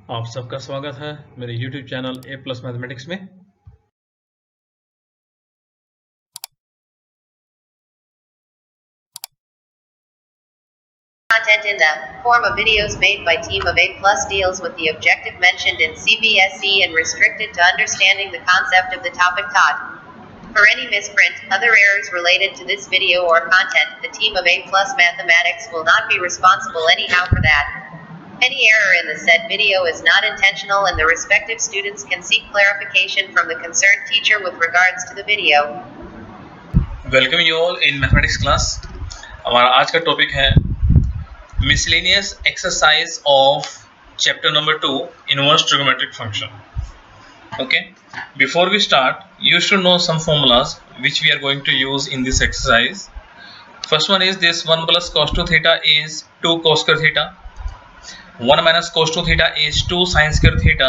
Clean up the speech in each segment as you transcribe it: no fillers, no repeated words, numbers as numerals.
आप सबका स्वागत है मेरे YouTube चैनल ए प्लस मैथमेटिक्स में। Content in the form of videos made by Team of A Plus deals with the objective mentioned in CBSE and restricted to understanding the concept of the topic taught. For any misprint, other errors related to this video or content, the Team of A Plus Mathematics will not be responsible anyhow for that. Any error in the said video is not intentional and the respective students can seek clarification from the concerned teacher with regards to the video. Welcome you all in mathematics class. हमारा आज का topic है miscellaneous exercise of chapter number 2 inverse trigonometric function. Okay, before we start you should know some formulas which we are going to use in this exercise. First one is this: 1 plus cos 2 theta is 2 cos square theta. 1 minus cos 2 theta is 2 sin square theta.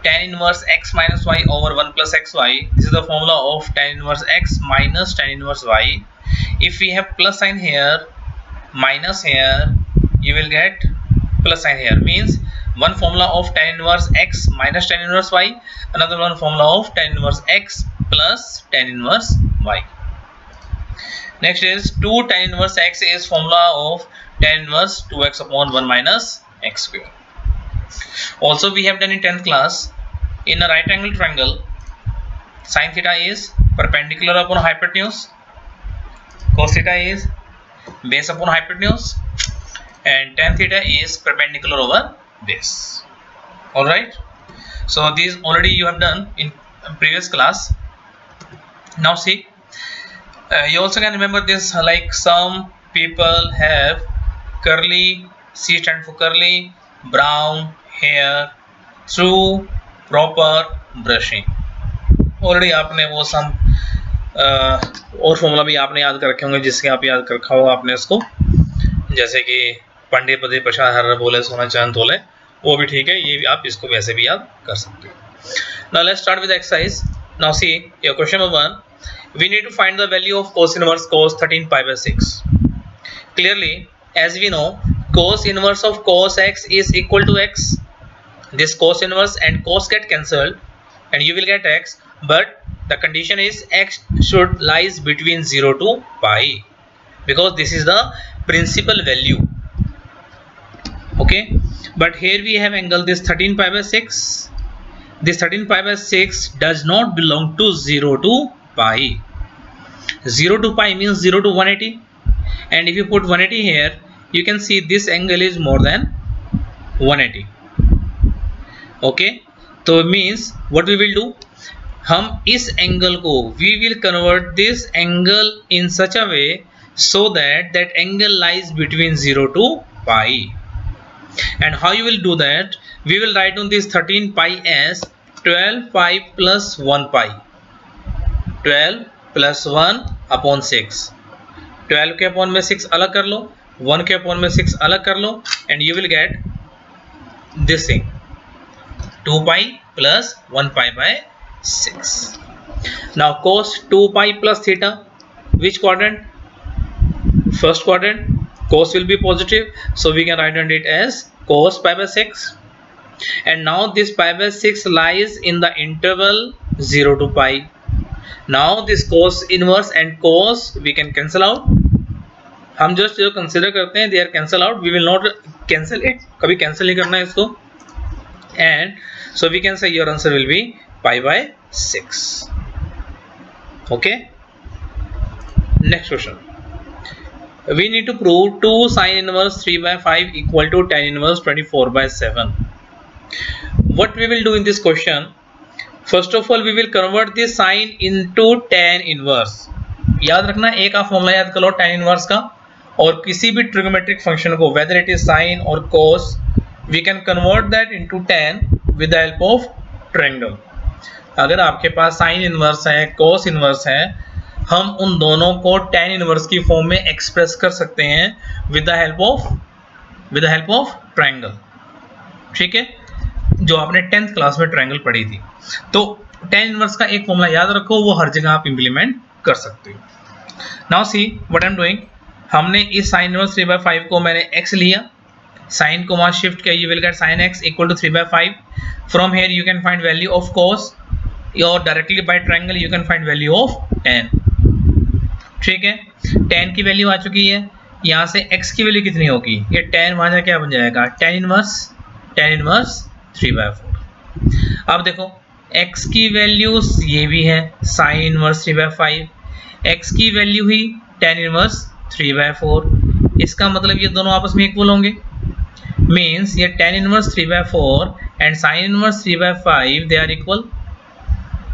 Tan inverse x minus y over 1 plus xy. This is the formula of tan inverse x minus tan inverse y. If we have plus sign here, minus here, you will get plus sign here. Means one formula of tan inverse x minus tan inverse y, another one formula of tan inverse x plus tan inverse y. Next is 2 tan inverse x is formula of tan inverse 2x upon 1 minus x square. Also we have done in 10th class, in a right angle triangle, sin theta is perpendicular upon hypotenuse, cos theta is base upon hypotenuse, and tan theta is perpendicular over base. Alright, so these already you have done in previous class. Now see, you also can remember this, like some people have curly, C stand for curly, brown hair through proper brushing. Already आपने वो सम और formula भी आपने याद कर रखे होंगे, जिसके आप याद कर रखा होगा आपने इसको, जैसे कि पंडे पदे प्रसाद हर बोले सोना चांद तोले, वो भी ठीक है, ये भी आप इसको वैसे भी याद कर सकते हो। Now let's start with exercise. Now see your question number 1, we need to find the value of cos inverse cos 13 pi by 6. Clearly, as we know, cos inverse of cos x is equal to x. This cos inverse and cos get cancelled and you will get x, but the condition is x should lies between 0 to pi, because this is the principal value. Okay, but here we have angle this 13 pi by 6. This 13 pi by 6 does not belong to 0 to pi. 0 to pi means 0 to 180, and if you put 180 here, you can see this angle is more than 180. Okay, so it means what we will do, हम इस angle को we will convert this angle in such a way so that that angle lies between 0 to pi. And how you will do that? We will write down this 13 pi as 12 pi plus 1 pi. 12 plus 1 upon 6. 12 के upon में 6 अलग कर लो, 1 के upon में 6 अलग कर लो, and you will get this thing, 2 pi plus 1 pi by 6. Now cos 2 pi plus theta, which quadrant? First quadrant. Cos will be positive, so we can write on it as cos pi by 6. And now this pi by 6 lies in the interval 0 to pi. Now this cos inverse and cos we can cancel out. हम just जो consider करते हैं, they are cancel out. We will not cancel it. कभी cancel नहीं करना है इसको. And so we can say your answer will be pi by 6. Okay. Next question. We need to prove 2 sin inverse 3 by 5 equal to tan inverse 24 by 7. What we will do in this question? First of all, we will convert this sin into tan inverse. याद रखना, एक आप formula याद कर लो tan inverse का, और किसी भी ट्रिगोमेट्रिक फंक्शन को, whether it is sin or cos, we can convert that into tan with the help of triangle. अगर आपके पास sin inverse है, cos inverse है, हम उन दोनों को tan इनवर्स की फॉर्म में एक्सप्रेस कर सकते हैं with the help of triangle. ठीक है, जो आपने 10th क्लास में ट्रायंगल पढ़ी थी। तो tan इनवर्स का एक फॉर्मूला याद रखो, वो हर जगह आप इंप्लीमेंट कर सकते हो। Now see what I am doing, हमने इस sin इनवर्स 3/5 को मैंने x लिया, साइन कोमा शिफ्ट किया, you will get sine x equal to 3/5. From here you can find value of cos, और directly by triangle you can find value of tan. ठीक है, tan की value आ चुकी है, यहाँ से x की वैल्यू कितनी होगी, ये tan वहाँ जा क्या बन जाएगा, tan इनवर्स 3/4. अब देखो x की वैल्यू ये भी है sin इनवर्स 3/5, x की वैल्यू ही tan इनवर्स 3/4. इसका मतलब ये दोनों आपस में इक्वल होंगे, मीन्स ये tan inverse 3/4 and sin inverse 3/5 they are equal.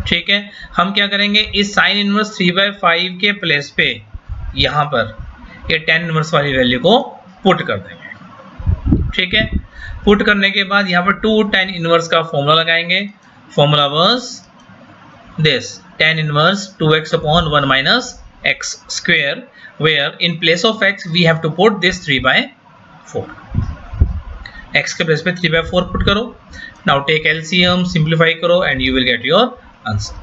ठीक है, हम क्या करेंगे, इस sin इनवर्स 3/5 के प्लेस पे यहाँ पर ये tan इनवर्स वाली वैल्यू को पुट कर देंगे. ठीक है, पुट करने के बाद यहाँ पर 2 tan इनवर्स का फॉर्मूला लगाएंगे. Formula was this, tan inverse 2x upon 1 minus x square, where in place of x we have to put this 3/4. x के प्लेस पे 3/4 पुट करो. नाउ टेक LCM, सिंप्लीफाई करो and you will get your answer.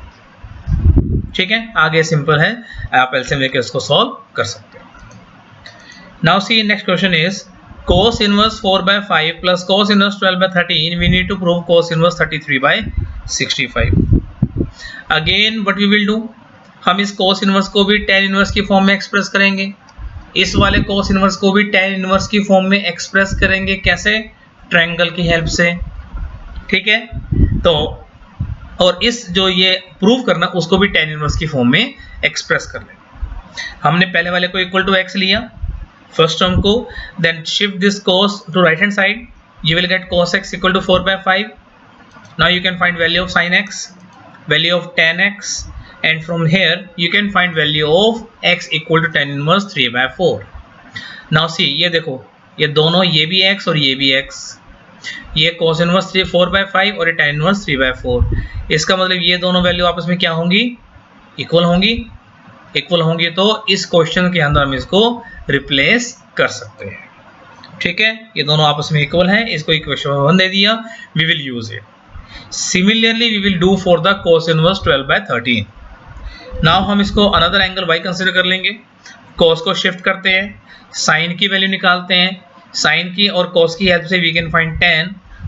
ठीक है, आगे simple है, आप LCM लेके उसको सॉल्व कर सकते हो. Now C next question is cos inverse 4/5 plus cos inverse 12/13. We need to prove cos inverse 33/65. Again what we will do, हम इस cos inverse को भी tan inverse की फॉर्म में एक्सप्रेस करेंगे, इस वाले cos inverse को भी tan inverse की फॉर्म में एक्सप्रेस करेंगे. कैसे, ट्रायंगल की हेल्प से. ठीक है, तो और इस जो ये प्रूव करना उसको भी tan इनवर्स की फॉर्म में एक्सप्रेस कर लेंगे. हमने पहले वाले को इक्वल टू x लिया फर्स्ट टर्म को, then shift this cos to right hand side, you will get cos x equal to 4/5. Now you can find value of sin x, value of tan x, and from here you can find value of x equal to tan inverse 3/4. Now see, ये देखो ये दोनों, ये भी x और ये भी x, ये cos इनवर्स 4/5 और ये tan इनवर्स 3/4. इसका मतलब ये दोनों वैल्यू आपस में क्या होंगी, इक्वल होंगी. इक्वल होंगी तो इस क्वेश्चन के अंदर हम इसको रिप्लेस कर सकते हैं. ठीक है, ये दोनों आपस में इक्वल हैं, इसको इक्वेशन 1 दे दिया, we will use it. Similarly we will do for the cos inverse 12/13. Now हम इसको अनदर एंगल y कंसीडर कर लेंगे. cos को शिफ्ट करते हैं, sin की वैल्यू निकालते हैं, sin की और cos की हेल्प से वी कैन फाइंड tan,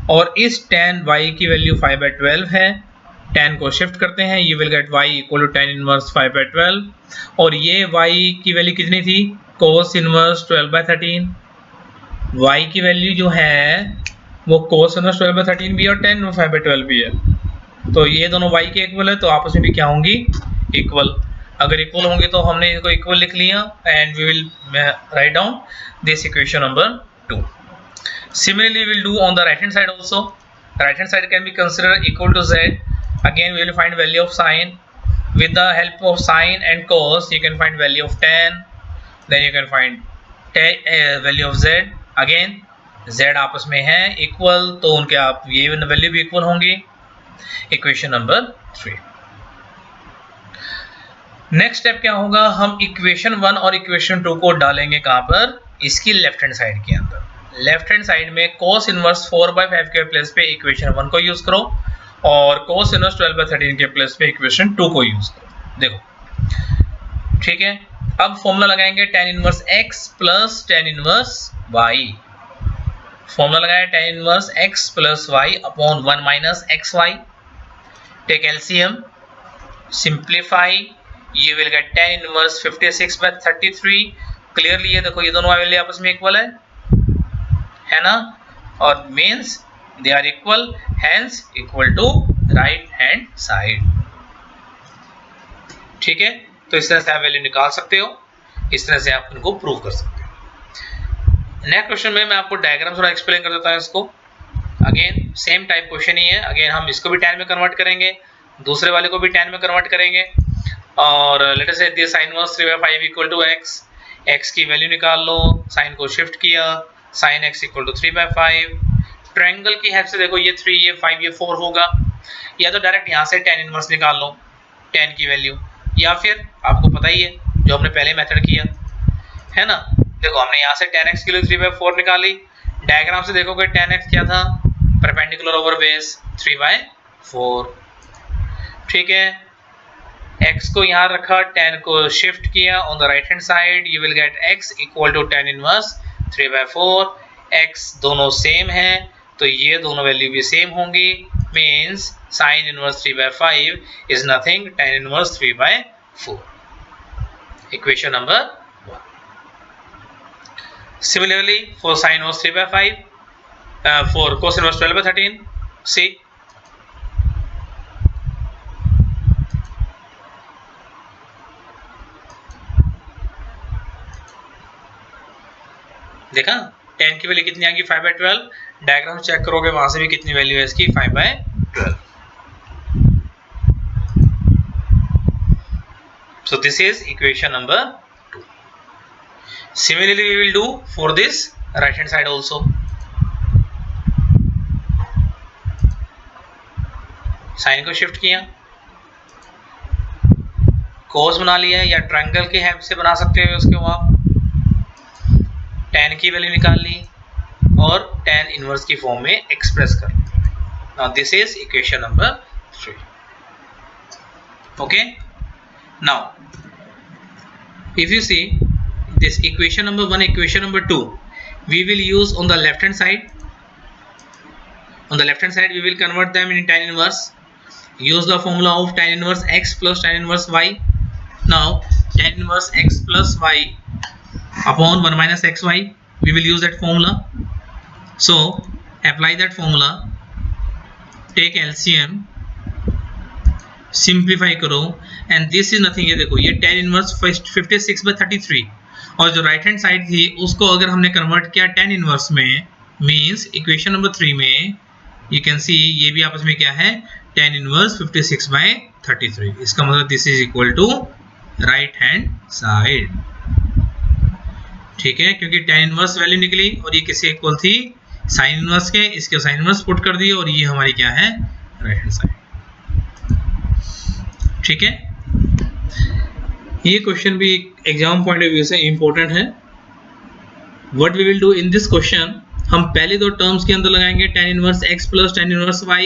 और इस tan y की वैल्यू 5/12 है. tan को शिफ्ट करते हैं, you will get y equal to tan inverse 5/12, और ये y की वैल्यू कितनी थी, cos इनवर्स 12/13. y की वैल्यू जो है वो cos इनवर्स 12/13 भी और tan इनवर्स 5/12 भी है, तो ये दोनों y के इक्वल है, तो आपस में भी क्या होंगी, इक्वल. अगर इक्वल होंगे तो हमने इसको इक्वल लिख लिया, and we will write down this equation number 2. Similarly, we will do on the right hand side also. Right hand side can be considered equal to z. Again, we will find value of sine. With the help of sine and cos, you can find value of tan. Then you can find value of z. Again, z आपस में है equal, तो उनके आप ये value भी equal होंगी. Equation number 3. Next step क्या होगा, हम इक्वेशन 1 और इक्वेशन 2 को डालेंगे कहाँ पर, इसकी लेफ्ट हैंड साइड के अंदर. लेफ्ट हैंड साइड में cos इनवर्स 4/5 के प्लेस पे इक्वेशन 1 को यूज करो, और cos इनवर्स 12/13 के प्लेस पे इक्वेशन 2 को यूज करो. देखो, ठीक है, अब फॉर्मूला लगाएंगे tan inverse x plus tan inverse y. Formula लगाया tan inverse x plus y upon 1 minus xy. Take LCM, simplify, you will get tan inverse 56/33. Clearly ये देखो, ये दोनों वैल्यू आपस में इक्वल है ना, और means they are equal, hence equal to right hand side. ठीक है, तो इस तरह से आप वैल्यू निकाल सकते हो, इस तरह से आप उनको प्रूव कर सकते हो. नेक्स्ट क्वेश्चन में मैं आपको डायग्राम थोड़ा एक्सप्लेन कर देता हूं इसको. अगेन सेम टाइप क्वेश्चन ही है. अगेन हम इसको भी tan में कन्वर्ट करेंगे, दूसरे वाले को भी tan में कन्वर्ट करेंगे, और let us say this sin inverse 3/5 equal to x की वैल्यू निकाल लो, sin को शिफ्ट किया, sin x equal to 3/5. Triangle की हेल्प से देखो, ये 3 ये 5 ये 4 होगा, या तो डायरेक्ट यहाँ से tan इनवर्स निकाल लो, tan की वैल्यू, या फिर आपको पता ही है जो हमने पहले मेथड किया है ना. देखो, हमने यहाँ से tan x के लिए 3/4 निकाली, डायग्राम से देखोगे tan x क्या था, परपेंडिकुलर ओवर बेस 3/4. ठीक है, x को यहाँ रखा, tan को शिफ्ट किया on the right hand side, you will get x equal to tan inverse 3/4. x दोनों सेम है तो ये दोनों वैल्यू भी सेम होंगी, means sin inverse 3/5 is nothing tan inverse 3/4. Equation number 1. Similarly, for sin inverse 3/5, for cos inverse 12/13, see. देखा tan की value कितनी आ गई 5/12. डायग्राम चेक करोगे वहां से भी कितनी वैल्यू है इसकी 5/12. So this is equation number 2. Similarly, we will do for this right hand side also. Sine को शिफ्ट किया, cos बना लिया, या ट्रायंगल के हेल्प से बना सकते हो उसके आप. tan की वैल्यू निकाल ली और tan इनवर्स की फॉर्म में एक्सप्रेस कर ली. Now this is equation number 3. Okay. Now, if you see this equation number 1, equation number 2, we will use on the left hand side. On the left hand side, we will convert them in tan inverse. Use the formula of tan inverse x plus tan inverse y. Now, tan inverse x plus y upon 1 minus xy. We will use that formula. So, apply that formula. Take LCM. Simplify करो and this is nothing. ये देखो ये tan inverse 56/33 और जो right hand side थी उसको अगर हमने कन्वर्ट किया tan इनवर्स में, मींस इक्वेशन नंबर 3 में यू कैन सी ये भी आपस में क्या है tan इनवर्स 56/33. इसका मतलब this is equal to right hand side. ठीक है, क्योंकि tan इनवर्स वैल्यू निकली और ये किसके इक्वल थी साइन इनवर्स के. इसके साइन इनवर्स पुट कर दिए और ये हमारी क्या है राइट हैंड साइड. ठीक है, ये क्वेश्चन भी एग्जाम पॉइंट ऑफ व्यू से इंपॉर्टेंट है. What we will do in this question, हम पहले दो टर्म्स के अंदर लगाएंगे tan inverse x plus tan inverse y.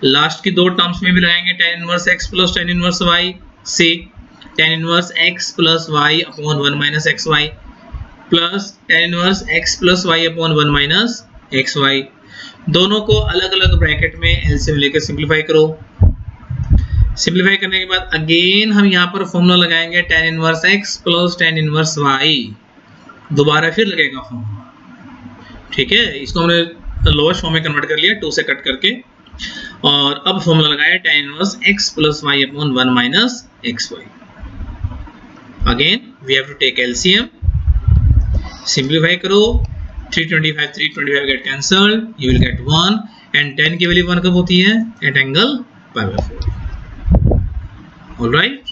Last की दो टर्म्स में भी लगाएंगे tan inverse x plus tan inverse y. See tan inverse x plus y upon 1 minus xy plus tan inverse x plus y upon 1 minus xy. दोनों को अलग अलग bracket में एलसीएम लेकर सिंप्लीफाई करो. सिंप्लीफाई करने के बाद अगेन हम यहाँ पर फॉर्मूला लगाएंगे tan inverse x plus tan inverse y. दोबारा फिर लगेगा फॉर्मूला. ठीक है, इसको हमने लोएस्ट फॉर्म में कन्वर्ट कर लिया 2 से कट करके और अब फॉर्मूला लगाया tan inverse x plus y upon 1 minus xy. Again we have to take LCM. Simplify करो. 325 get cancelled, you will get 1 and tan की वैल्यू 1 कब होती है एट एंगल π/4. ऑलराइट,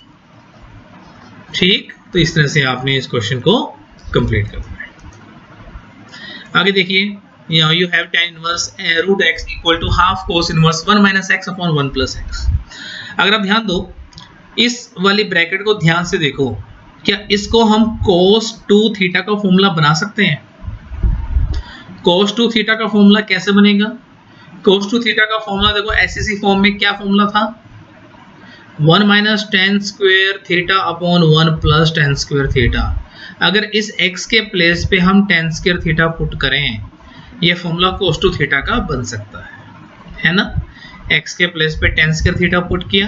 ठीक. तो इस तरह से आपने इस क्वेश्चन को कंप्लीट करना है. आगे देखिए, यहाँ you have tan inverse root x equal to half cos inverse 1 minus x upon 1 plus x. अगर आप ध्यान दो इस वाली ब्रैकेट को ध्यान से देखो, क्या इसको हम cos 2 थीटा का फॉर्मूला बना सकते हैं? cos 2 थीटा का फॉर्मूला कैसे बनेगा? cos 2 थीटा का फॉर्मूला देखो ऐसी फॉर्म में क्या फॉर्मूला था 1 minus tan square theta upon 1 plus tan square theta. अगर इस x के प्लेस पे हम tan स्क्वायर थीटा पुट करें, ये फॉर्मूला cos 2 थीटा का बन सकता है ना. x के प्लेस पे tan स्क्वायर थीटा पुट किया,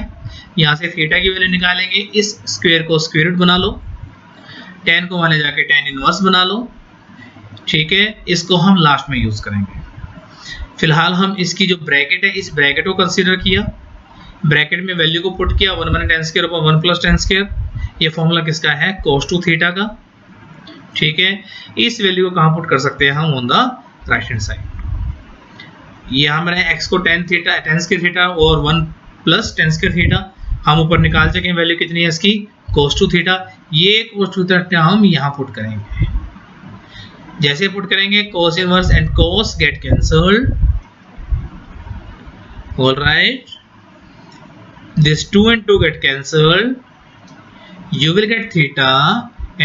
यहाँ से थीटा की वैल्यू निकालेंगे, इस स्क्वायर को स्क्वायर रूट बना लो, tan को वहाँ ले जाके tan इनवर्स बना लो. ठीक है, इसको हम लास्ट में यूज करेंगे. फिलहाल हम इसकी जो ब्रैकेट है इस ब्रैकेट को कंसीडर किया, ब्रैकेट में वैल्यू को पुट किया 1 minus tan square upon 1 plus tan square. ये फॉर्मूला किसका है cos 2 थीटा का. ठीक है, इस वैल्यू को कहाँ पुट कर सकते हैं हम on the right hand side. यहाँ मैंने x को tan स्क्वायर थीटा और 1 प्लस tan स्क्वायर थीटा हम ऊपर निकाल सकें. वैल्यू कितनी है इसकी cos 2 थीटा. ये cos 2 थीटा हम यहाँ पुट करेंगे. जैसे पुट करेंगे cos inverse and cos get cancelled. Alright, this 2 and 2 get cancelled. You will get theta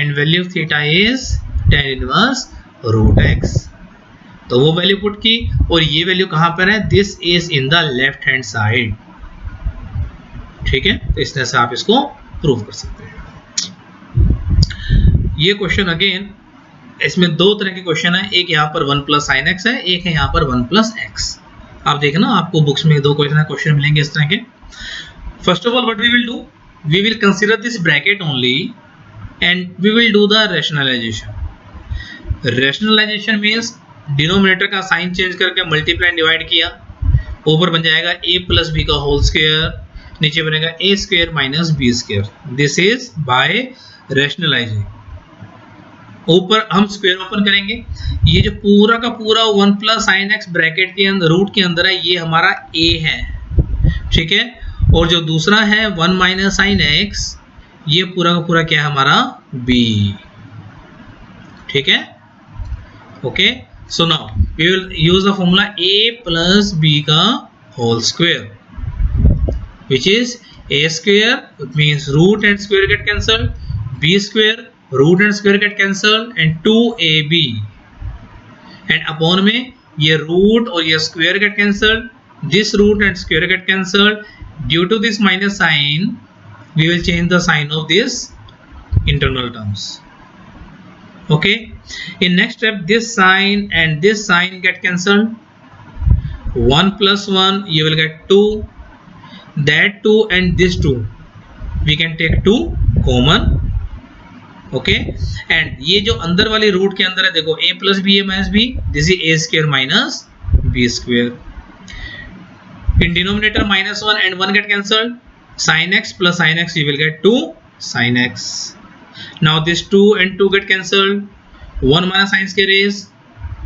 and value of theta is tan inverse root x. तो वो वैल्यू पुट की और ये वैल्यू कहाँ पर है, this is in the left hand side. ठीक है, तो इस तरह से आप इसको प्रूव कर सकते हैं. ये क्वेश्चन अगेन इसमें दो तरह के क्वेश्चन है, एक यहाँ पर 1 प्लस साइन एक्स है, एक है यहाँ पर 1 प्लस एक्स। आप देखना आपको बुक्स में दो क्वेश्चन मिलेंगे इस तरह के। First of all what we will do, we will consider this bracket only and we will do the rationalization. Rationalization means denominator का साइन चेंज करके मल्टीप्लाई एंड डिवाइड किया, ऊपर बन जाएगा a प्लस बी का होल स्क्वायर, नीचे बनेगा a square minus B square. This is by rationalizing. ऊपर हम स्क्वायर ओपन करेंगे, ये जो पूरा का पूरा 1 प्लस साइन एक्स ब्रैकेट के अंदर रूट के अंदर है, ये हमारा a है, ठीक है। और जो दूसरा है 1 माइनस साइन एक्स, ये पूरा का पूरा क्या है हमारा b, ठीक है। Okay, so now we will use the formula a plus b का whole square, which is a square, it means root and square get cancelled, b square, root and square get cancelled, and 2ab, and upon में ये root और ये square get cancelled, this root and square get cancelled, due to this minus sign we will change the sign of this internal terms. Okay, in next step this sign and this sign get cancelled, 1 plus 1 you will get 2, that 2 and this 2 we can take 2 common, okay, and ये जो अंदर वाली root के अंदर है देखो a plus b a minus b, this is a square minus b square, in denominator minus 1 and 1 get cancelled, sin x plus sin x you will get 2 sin x. Now this 2 and 2 get cancelled, 1 minus sin square is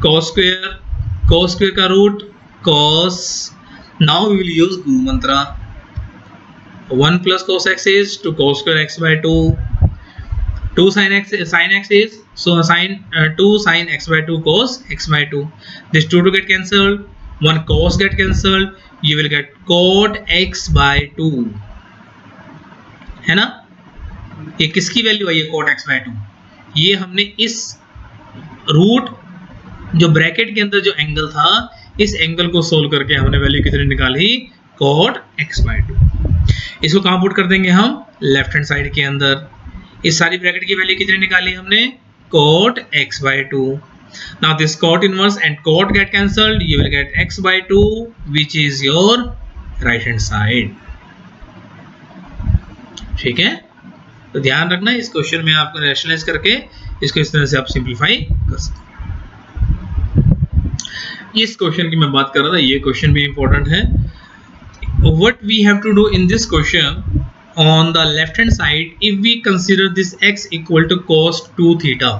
cos square, cos square का root cos, now we will use Guru mantra, 1 plus cos x is 2 cos square x by 2, 2 sin x is so sin 2 sin x by 2 cos x by 2, this 2 to get cancelled, 1 cos get cancelled, you will get cot x by 2, है ना। ये किसकी value है, ये cot x by 2, ये हमने इस root जो ब्रैकेट के अंदर जो एंगल था, इस एंगल को सोल्व करके हमने वैल्यू कितनी निकाली, cot x by 2। इसको कहाँ पुट कर देंगे हम, लेफ्ट हैंड साइड के अंदर। इस सारी ब्रैकेट की वैल्यू कितनी निकाली हमने, cot x by 2। Now this cot inverse and cot get cancelled, you will get x by 2 which is your right hand side, ठीक है। तो ध्यान रखना इस क्वेश्चन में आपको रैशनलाइज करके इसको इस तरह से आप सिंपलीफाई कर सकते हैं। इस क्वेश्चन की मैं बात कर रहा था, ये क्वेश्चन भी इंपॉर्टेंट है। What we have to do in this question, on the left hand side, if we consider this x equal to cos 2 theta,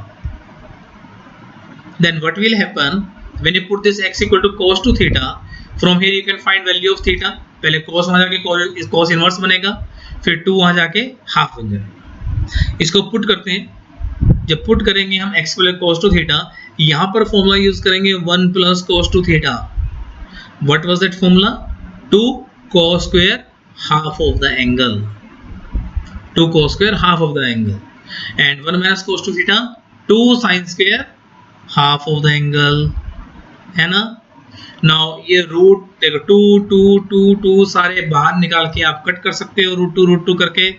then what will happen when you put this x equal to cos 2 theta, from here you can find value of theta, पहले cos वहां जाके cos inverse बनेगा, फिर 2 वहां जाके half बन जाएगा। इसको पुट करते हैं, जब पुट करेंगे हम x इक्वल cos 2 थीटा, यहाँ पर फॉर्मूला यूज करेंगे 1 plus cos 2 theta. What was that formula, 2 cos square half of the angle, 2 cos square half of the angle, and 1 minus cos 2 theta 2 sin square half of the angle, है ना। Now ये root देखो 2 2 2 2 सारे बाहर निकाल के आप cut कर सकते हो, रूट टू करके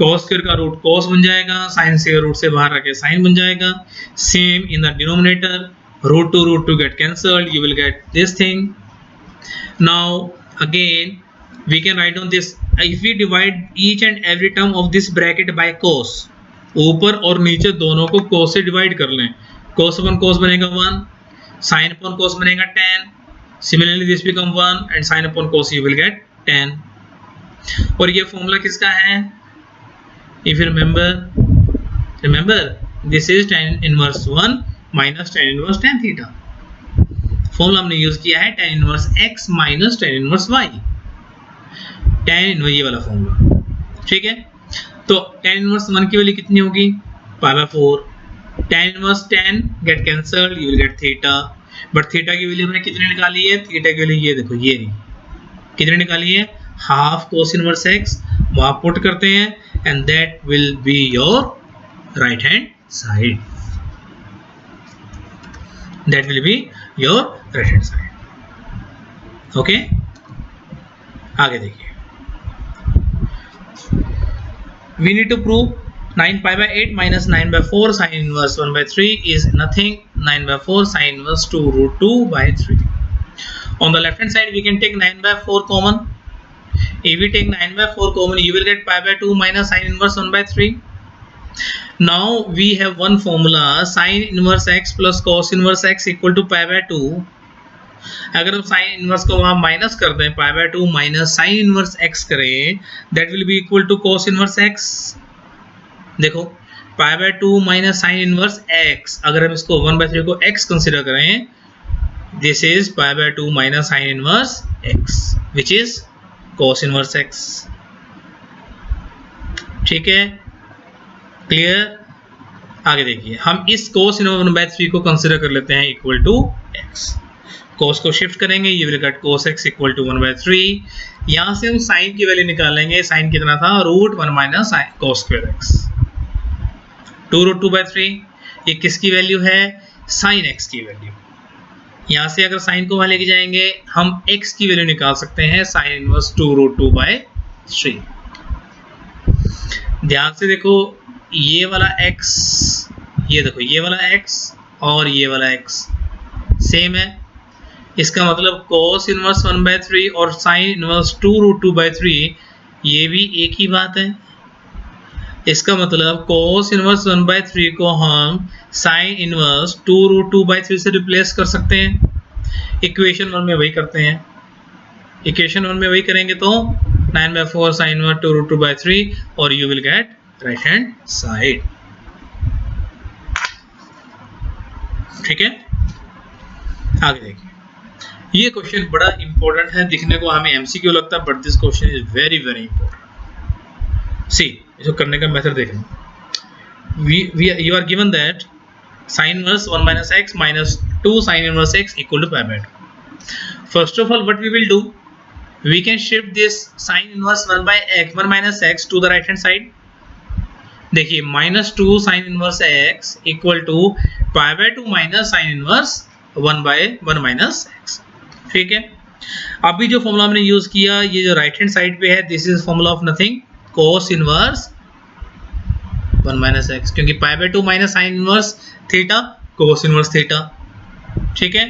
cos स्क्वायर का रूट cos बन जाएगा, sin से रूट से बाहर आके sin बन जाएगा। Same in the denominator, root two get cancelled, you will get this thing. Now again we can write down this, if we divide each and every term of this bracket by cos, ऊपर और नीचे दोनों को cos से divide कर लें, cos अपन cos बनेगा 1, sin upon cos बनेगा 10, similarly this become 1 and sin upon cos you will get 10। और ये फॉर्मूला किसका है, if you remember this is tan inverse 1 minus tan inverse tan theta। Formula हमने यूज किया है tan inverse x minus tan inverse y, tan inverse ये वाला formula, ठीक है। तो tan inverse 1 की वैल्यू कितनी होगी, pi by 4, tan inverse 10 get cancelled, you will get theta, but theta की वैल्यू हमने कितनी निकाली है, थीटा की वैल्यू ये देखो, ये रही कितनी निकाली है, हाफ cos इनवर्स x, वहां पुट करते हैं and that will be your right hand side, that will be your right hand side. Okay, आगे देखिए, we need to prove 9 pi by 8 minus 9 by 4 sin inverse 1 by 3 is nothing. 9 by 4 sin inverse 2 root 2 by 3. On the left hand side we can take 9 by 4 common. If we take 9 by 4 common, you will get pi by 2 minus sin inverse 1 by 3. Now we have one formula, sin inverse x plus cos inverse x equal to pi by 2. अगर हम sine inverse को वहां minus कर दें, pi by 2 minus sine inverse x करें, that will be equal to cos inverse x. देखो pi by 2 minus sine inverse x, अगर हम इसको 1 बाय 3 को x कंसीडर करें, this is pi by 2 minus sine inverse x which is cos inverse x. ठीक है, clear. आगे देखिए, हम इस cos इनवर्स 1 बाय 3 को कंसीडर कर लेते हैं इक्वल टू x. cos को शिफ्ट करेंगे, ये will get cos x equal to 1 by 3. यहाँ से हम साइन की वैल्यू निकालेंगे. साइन कितना था, root 1 minus cos square x, 2 root 2 by 3. ये किसकी वैल्यू है, साइन x की वैल्यू. यहाँ से अगर साइन को वहां लेके जाएंगे, हम x की वैल्यू निकाल सकते हैं, साइन इनवर्स 2 रूट 2 बाय 3. ध्यान से देखो, ये वाला x, ये देखो ये वाला x और ये वाला x सेम है. इसका मतलब cos इनवर्स 1 बाय 3 और साइन इनवर्स 2 रूट 2 बाय 3 ये भी एक ही बात है. इसका मतलब cos इनवर्स 1 बाय 3 को हम साइन इनवर्स 2 रूट 2 बाय 3 से रिप्लेस कर सकते हैं. इक्वेशन 1 में वही करते हैं. इक्वेशन 1 में वही करेंगे तो 9 by 4 sine inverse 2 root 2 by 3 और you will get right hand side. ठीक है, आगे देखिए. ये क्वेश्चन बड़ा इंपॉर्टेंट है, दिखने को हमें एमसीक्यू लगता है, but this question is very very important. See, इसको करने का मेथड देखें. You are given that sin inverse 1 minus x minus 2 sin inverse x equal to pi by 2. First of all, what we will do, we can shift this sin inverse 1 by x 1 minus x to the right hand side. देखिए minus 2 sin inverse x equal to pi by 2 minus sin inverse 1 by 1 minus x. ठीक है, अभी जो formula हमने use किया, ये जो right hand side पे है, this is formula of nothing, cos inverse 1 minus x, क्योंकि pi by 2 minus sine inverse theta cos inverse theta. ठीक है,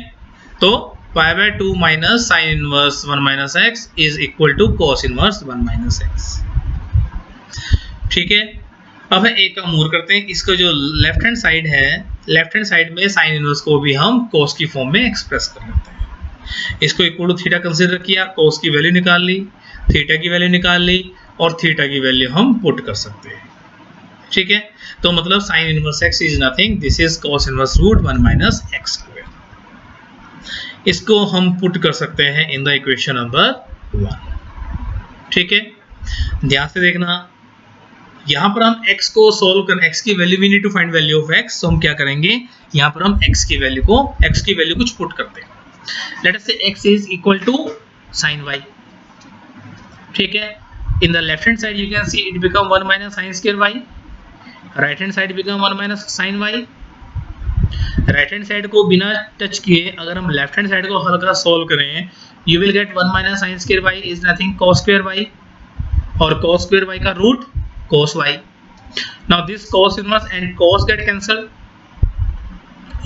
तो pi by 2 minus sine inverse 1 minus x is equal to cos inverse 1 minus x. ठीक है, अब एक काम और करते हैं, इसका जो लेफ्ट हैंड साइड है, लेफ्ट हैंड साइड में साइन इनवर्स को भी हम cos की फॉर्म में एक्सप्रेस कर लेते हैं. इसको इक्वल टू थीटा कंसीडर किया, cos की वैल्यू निकाल ली, थीटा की वैल्यू निकाल ली और थीटा की वैल्यू हम पुट कर सकते हैं. ठीक है, तो मतलब sine inverse x is nothing, this is cos inverse root 1 minus x square. इसको हम पुट कर सकते हैं इन द इक्वेशन नंबर 1. ठीक है, ध्यान से देखना, यहाँ पर हम x को सोल्व कर, x की value, we need to find value of x, तो हम क्या करेंगे, यहाँ पर हम x की वैल्यू कुछ पुट करते हैं. Late us say x is equal to sin y. ठीक है, in the left hand side you can see it become 1 minus sine square y, right hand side become 1 minus sine y. Right hand side को बिना touch किए अगर हम left hand side को हल्का solve करें, you will get 1 minus sine square y is nothing cos square y, और cos square y का root cos y. Now this cos inverse and cos get cancel,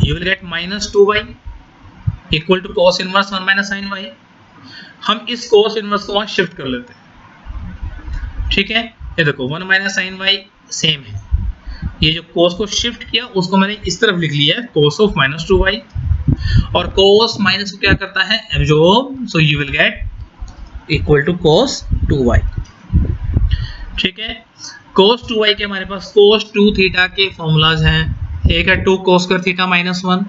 you will get minus 2y equal to cos inverse 1 minus sine y. हम इस cos inverse को वहां shift कर लेते हैं. ठीक है, ये देखो 1 माइनस साइन y सेम है, ये जो cos को शिफ्ट किया उसको मैंने इस तरफ लिख लिया है, cos ऑफ माइनस 2y, और cos माइनस को क्या करता है, absorb, so you will get equal to cos 2y. ठीक है, cos 2y के हमारे पास cos 2 थीटा के फॉर्मूलाज हैं. एक है 2 cos square theta minus 1,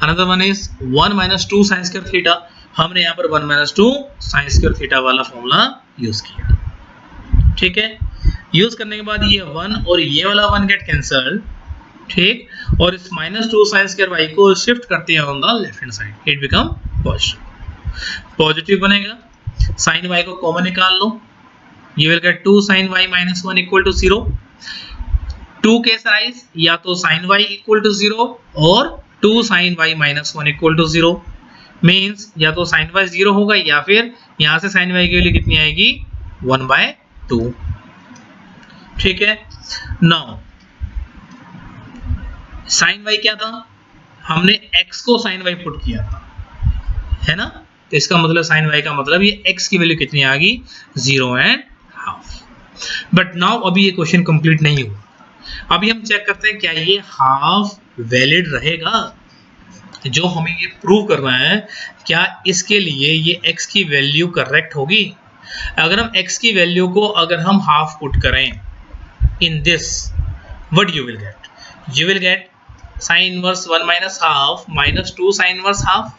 another one is 1 minus 2 sine square theta. हमने यहाँ पर 1 माइनस 2 साइन स्क्वायर थीटा वाला फॉर्मूला यूज किया. ठीक है, यूज करने के बाद ये 1 और ये वाला 1 गेट कैंसल्ड. ठीक, और इस माइनस 2 साइन स्क्वायर y को शिफ्ट करते हैं on the left hand side, it become positive बनेगा. साइन y को कॉमन निकाल लो, you will get 2 sin y minus 1 equal to 0. 2 case rise, या तो sin y equal to 0 और 2 sin y minus 1 equal to 0. Means या तो sin y 0 होगा या फिर यहाँ से sin y की वैल्यू कितनी आएगी, 1/2. ठीक है, नाउ साइन वाई क्या था, हमने x को साइन वाई पुट किया था, है ना, तो इसका मतलब साइन वाई का मतलब ये x की वैल्यू कितनी आ गई, 0.5। बट नाउ अभी ये क्वेश्चन कंप्लीट नहीं हुआ, अभी हम चेक करते हैं क्या ये हाफ वैलिड रहेगा, जो हमें ये प्रूव करना है क्या इसके लिए ये x की वैल्यू करेक्ट होगी। अगर हम x की वैल्यू को अगर हम हाफ पुट करें in this, what you will get sign inverse 1 minus half minus 2 sine inverse half,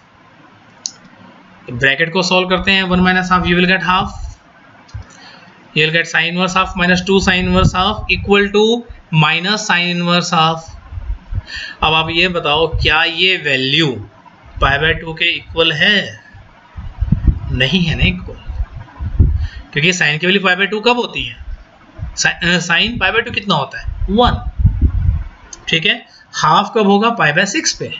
bracket को सॉल्व करते हैं 1 minus half, you will gate half, you will get sin inverse half minus 2 sin inverse half equal to minus sin inverse half। अब आप ये बताओ क्या ये value pi by 2 के इक्वल है, नहीं है ना इक्वल, क्योंकि साइन की वैल्यू पाई बाय 2 कब होती है, साइन पाई बाय 2 कितना होता है 1, ठीक है, हाफ कब होगा पाई बाय 6 पे।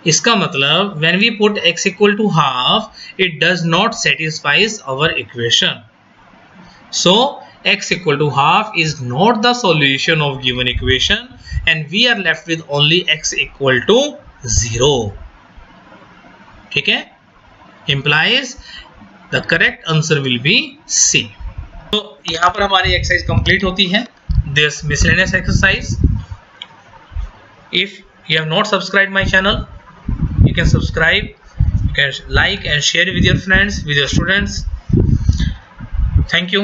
इसका मतलब when we put x equal to half it does not satisfies our equation, so x equal to half is not the solution of given equation and we are left with only x equal to 0, ठीक है, implies the correct answer will be C। तो यहाँ पर हमारी exercise complete होती है, this miscellaneous exercise। If you have not subscribed my channel, you can subscribe, you can like and share with your friends, with your students। Thank you।